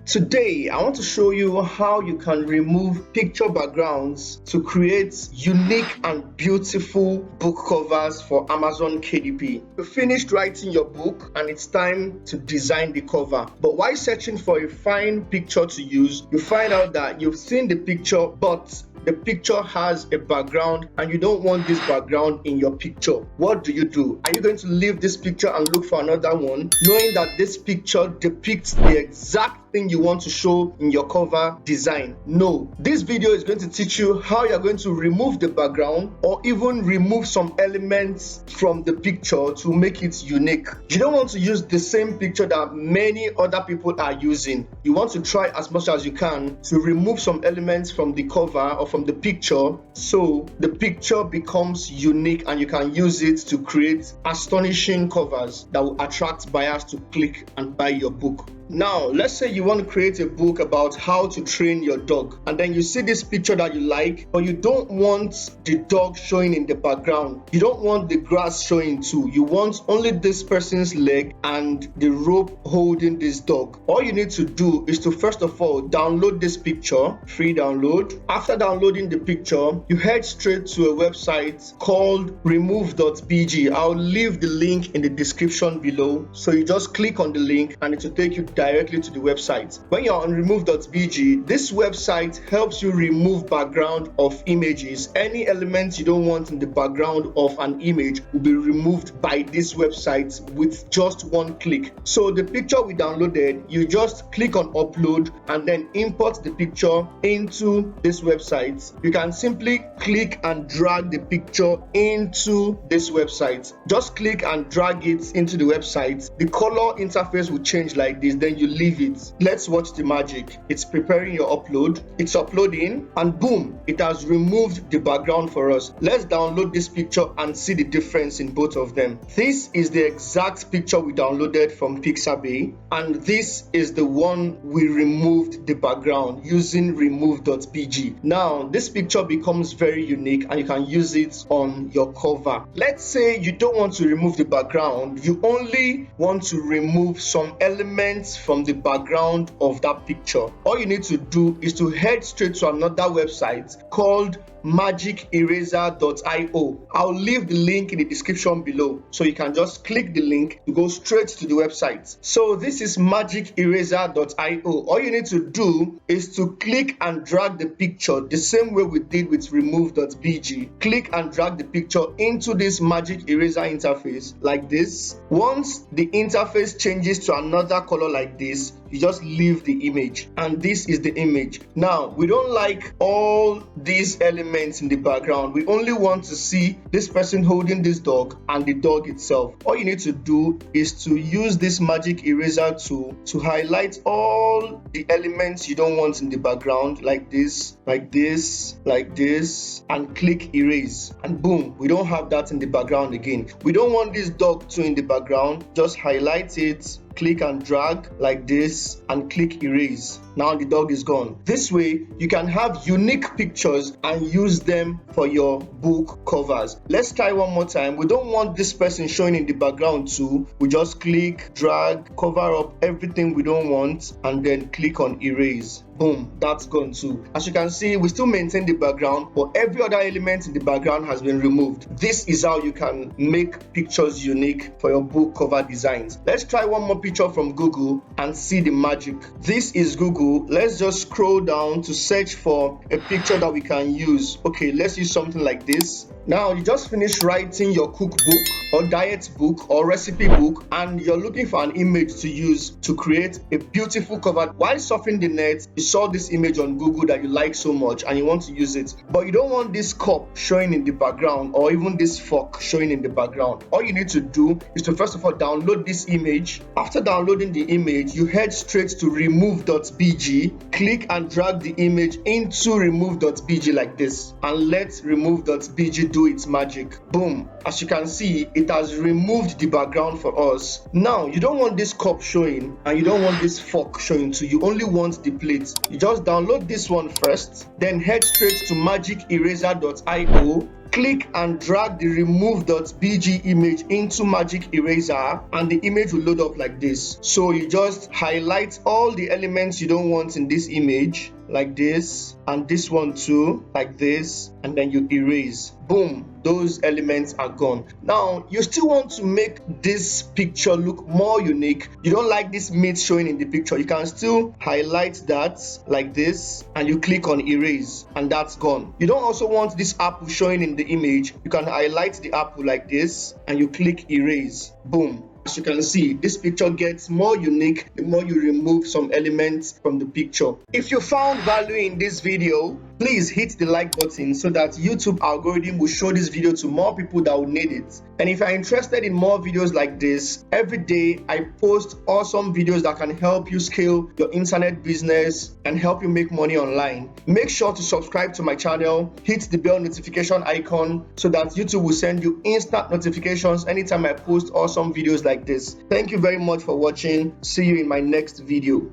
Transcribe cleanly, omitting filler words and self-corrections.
Today, I want to show you how you can remove picture backgrounds to create unique and beautiful book covers for Amazon KDP. You finished writing your book and it's time to design the cover. But while searching for a fine picture to use, you find out that you've seen the picture, but the picture has a background and you don't want this background in your picture. What do? Are you going to leave this picture and look for another one, knowing that this picture depicts the exact thing you want to show in your cover design? No. This video is going to teach you how you're going to remove the background or even remove some elements from the picture to make it unique. You don't want to use the same picture that many other people are using. You want to try as much as you can to remove some elements from the cover or from the picture so the picture becomes unique and you can use it to create astonishing covers that will attract buyers to click and buy your book. Now, let's say you want to create a book about how to train your dog, and then you see this picture that you like, but you don't want the dog showing in the background. You don't want the grass showing too. You want only this person's leg and the rope holding this dog. All you need to do is to first of all download this picture, free download. After downloading the picture, you head straight to a website called remove.bg. I'll leave the link in the description below. So you just click on the link and it will take you directly to the website. When you're on remove.bg, this website helps you remove background of images. Any elements you don't want in the background of an image will be removed by this website with just one click. So the picture we downloaded, you just click on upload and then import the picture into this website. You can simply click and drag the picture into this website. Just click and drag it into the website. The color interface will change like this, then you leave it. Let's watch the magic. It's preparing your upload. It's uploading and boom, it has removed the background for us. Let's download this picture and see the difference in both of them. This is the exact picture we downloaded from Pixabay, and this is the one we removed the background using remove.bg. Now, this picture becomes very unique and you can use it on your cover. Let's say you don't want to remove the background, you only want to remove some elements from the background of that picture. All you need to do is to head straight to another website called magiceraser.io. I'll leave the link in the description below, so you can just click the link to go straight to the website. So this is magiceraser.io. All you need to do is to click and drag the picture the same way we did with remove.bg. Click and drag the picture into this magic eraser interface like this. Once the interface changes to another color like this, you just leave the image, and this is the image. Now, we don't like all these elements in the background. We only want to see this person holding this dog and the dog itself. All you need to do is to use this magic eraser tool to highlight all the elements you don't want in the background, like this, like this, like this, and click erase, and boom, we don't have that in the background again. We don't want this dog too in the background. Just highlight it, click and drag like this, and click erase. Now the dog is gone. This way you can have unique pictures and use them for your book covers. Let's try one more time. We don't want this person showing in the background too. We just click, drag, cover up everything we don't want, and then click on erase. Boom, that's gone too. As you can see, we still maintain the background, but every other element in the background has been removed. This is how you can make pictures unique for your book cover designs. Let's try one more picture from Google and see the magic. This is Google. Let's just scroll down to search for a picture that we can use. Okay, let's use something like this. Now, you just finished writing your cookbook or diet book or recipe book, and you're looking for an image to use to create a beautiful cover. While surfing the net, you saw this image on Google that you like so much and you want to use it, but you don't want this cup showing in the background or even this fork showing in the background. All you need to do is to first of all download this image. After downloading the image, you head straight to remove.bg, click and drag the image into remove.bg like this, and let remove.bg do its magic. Boom, as you can see, it has removed the background for us. Now, you don't want this cup showing and you don't want this fork showing too. You only want the plate. You just download this one first, then head straight to magiceraser.io, click and drag the remove.bg image into Magic Eraser, and the image will load up like this. So you just highlight all the elements you don't want in this image like this, and this one too like this, and then you erase. Boom, those elements are gone. Now you still want to make this picture look more unique. You don't like this meat showing in the picture, you can still highlight that like this, and you click on erase, and that's gone. You don't also want this apple showing in the image, you can highlight the apple like this, and you click erase. Boom. As you can see, this picture gets more unique the more you remove some elements from the picture. If you found value in this video, please hit the like button so that YouTube algorithm will show this video to more people that will need it. And if you're interested in more videos like this, every day I post awesome videos that can help you scale your internet business and help you make money online. Make sure to subscribe to my channel, hit the bell notification icon so that YouTube will send you instant notifications anytime I post awesome videos like this. Thank you very much for watching. See you in my next video.